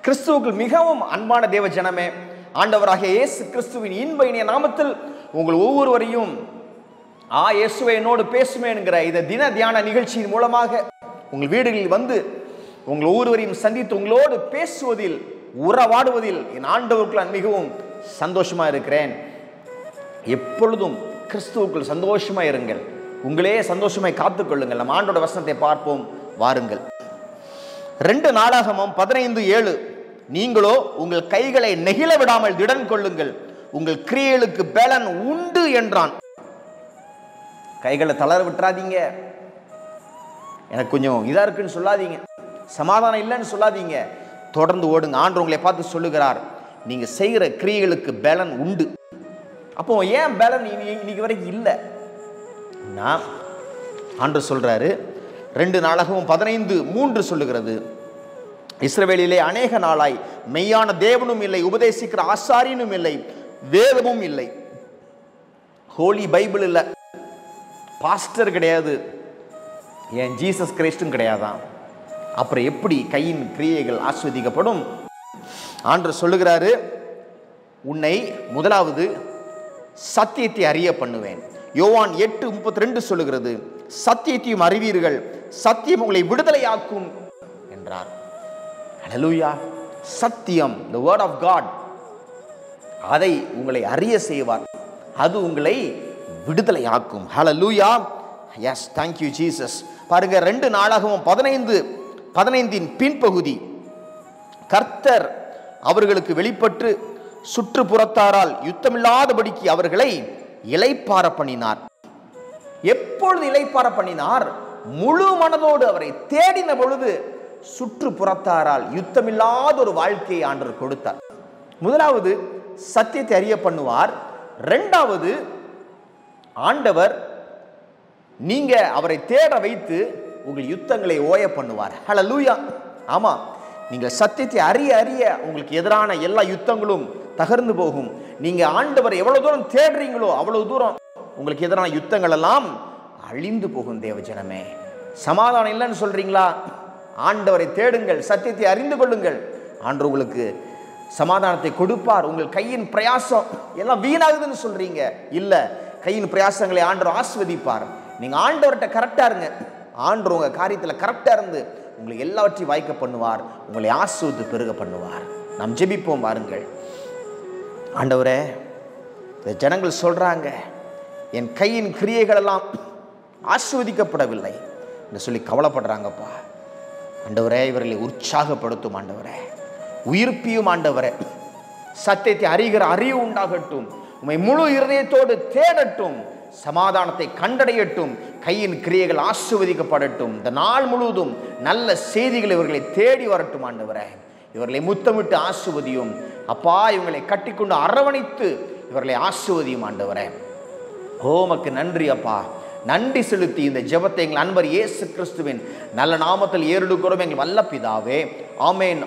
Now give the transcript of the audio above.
கிறிஸ்துவுக்குள் மிகவும் அன்பான தேவ ஜனமே, ஆண்டவராகிய இயேசு கிறிஸ்துவின் இன்ப இனிய நாமத்தில் உங்கள் ஒவ்வொருவரையும் இயேசுவே என்னோடு பேசுமே என்கிற இந்த தின தியான நிகழ்ச்சியின் மூலமாக உங்கள் வீடுகளில் வந்து உங்கள் ஒவ்வொருவரையும் சந்தித்து உங்களோடு பேசுவதில் உறவாடுவதில் என் ஆண்டவருக்குள் நான் மிகவும் சந்தோஷமா இருக்கிறேன். எப்பொழுதும் கிறிஸ்துவுக்குள் சந்தோஷமா இருங்கள், உங்களே சந்தோஷமாய் காத்துக்கொள்ளுங்கள். நம்ம ஆண்டோட வசனத்தை பார்ப்போம் வாருங்கள். 2 நாளாகமம் 15:7, நீங்களோ உங்கள் கைகளை நெகிழ விடாமல் திடன் கொள்ளுங்கள், உங்கள் கிரியைகளுக்கு பலன் உண்டு என்றான். கைகளை தளர விட்டுறாதீங்க, எனக்கு கொஞ்சம் இதா இருக்குன்னு சொல்லாதீங்க, சமாதானம் இல்லைன்னு சொல்லாதீங்க, தொடர்ந்து ஓடுங்க. ஆண்டவர் உங்களை பார்த்து சொல்லுகிறார், நீங்க செய்கிற கிரியைகளுக்கு பலன் உண்டு. அப்போ ஏன் பலன் இன்னைக்கு வரைக்கும் இல்லை? ஆண்டவர் சொல்றாரு, 2 நாளாகமம் 15:3 சொல்லுகிறது, இஸ்ரவேலிலே அநேக நாளாய் மெய்யான தேவனும் இல்லை, உபதேசிக்கிற ஆசாரியனும் இல்லை, வேதமும் இல்லை. ஹோலி பைபிள் இல்லை, பாஸ்டர் கிடையாது, ஏன் ஜீசஸ் கிரைஸ்டும் கிடையாதான். அப்புறம் எப்படி கையின் கிரியைகள் ஆஸ்வதிக்கப்படும்? ஆண்டவர் சொல்லுகிறாரு, உன்னை முதலாவது சத்தியத்தை அறிய பண்ணுவேன். யோவான் 8:32 சொல்லுகிறது, சத்தியத்தையும் அறிவீர்கள், சத்தியம் உங்களை விடுதலையாக்கும் என்றார். ஹல்லேலூயா. சத்தியம், the word of God, அதை உங்களை அறிய செய்வார், அது உங்களை விடுதலையாக்கும். Hallelujah. Yes, thank you Jesus. பாருங்க, 2 நாளாகமம் 15:15 பின்பகுதி, கர்த்தர் அவர்களுக்கு வெளிப்பட்டு சுற்றுப்புறத்தாரால் யுத்தமில்லாதபடிக்கு அவர்களை இளைப்பாற பண்ணினார். எப்பொழுது இளைப்பாற பண்ணினார்? முழு மனதோடு அவரை தேடின பொழுது சுற்றுப்புறத்தாரால் யுத்தமில்லாத ஒரு வாழ்க்கையை ஆண்டவர் கொடுத்தார். முதலாவது சத்தியத்தை அறிய பண்ணுவார். 2வது, ஆண்டவர் நீங்க அவரை தேட வைத்து உங்கள் யுத்தங்களை ஓய பண்ணுவார். ஹல்லேலூயா. ஆமா, நீங்கள் சத்தியத்தை அறிய அறிய உங்களுக்கு எதிரான எல்லா யுத்தங்களும் தகர்ந்து போகும். நீங்க ஆண்டவர் எவ்வளவு தூரம் தேடுறீங்களோ அவ்வளவு தூரம் உங்களுக்கு எதிரான யுத்தங்கள் எல்லாம் அழிந்து போகும். தேவ ஜனமே, சமாதானம் இல்லைன்னு சொல்றீங்களா? ஆண்டவரை தேடுங்கள், சத்தியத்தை அறிந்து கொள்ளுங்கள், ஆண்டவர் உங்களுக்கு சமாதானத்தை கொடுப்பார். உங்கள் கையின் பிரயாசம் எல்லாம் வீணாகுதுன்னு சொல்றீங்க, இல்ல, கையின் பிரயாசங்களை ஆண்டவர் ஆஸ்வதிப்பார். நீங்க ஆண்டவர்கிட்ட கரெக்டா இருங்க, ஆண்டவர் உங்க காரியத்துல கரெக்டா இருந்து உங்களுக்கு எல்லாவற்றையும் வாய்க்க பண்ணுவார், உங்களை ஆஸ்வதித்து பெருக பண்ணுவார். நாம் ஜெபிப்போம் வாருங்கள். ஆண்டவரே, இந்த ஜனங்கள் சொல்றாங்க, என் கையின் கிரியைகள் எல்லாம் ஆஸ்வதிக்கப்படவில்லை என்று சொல்லி கவலைப்படுறாங்கப்பா. ஆண்டவரே, இவர்களை உற்சாகப்படுத்தும் ஆண்டவரே, உயிர்ப்பியும் ஆண்டவரே, சத்தியத்தை அறிகிற அறிவு உண்டாகட்டும், உம்மை முழு இருதயத்தோடு தேடட்டும், சமாதானத்தை கண்டடையட்டும், கையின் கிரியைகள் ஆசீர்வதிக்கப்படட்டும். இந்த நாள் முழுவதும் நல்ல செய்திகள் இவர்களை தேடி வரட்டும் ஆண்டவரே. இவர்களை முத்தமிட்டு ஆசீர்வதியும் அப்பா, இவங்களை கட்டிக்கொண்டு அரவணைத்து இவர்களை ஆசீர்வதியும் ஆண்டவரே. உமக்கு நன்றி அப்பா. நன்றி செலுத்தி இந்த ஜெபத்தை எங்கள் அன்பர் இயேசு கிறிஸ்துவின் நல்ல நாமத்தில் ஏறெடுக்கிறோம் எங்கள் வல்ல பிதாவே. ஆமென்.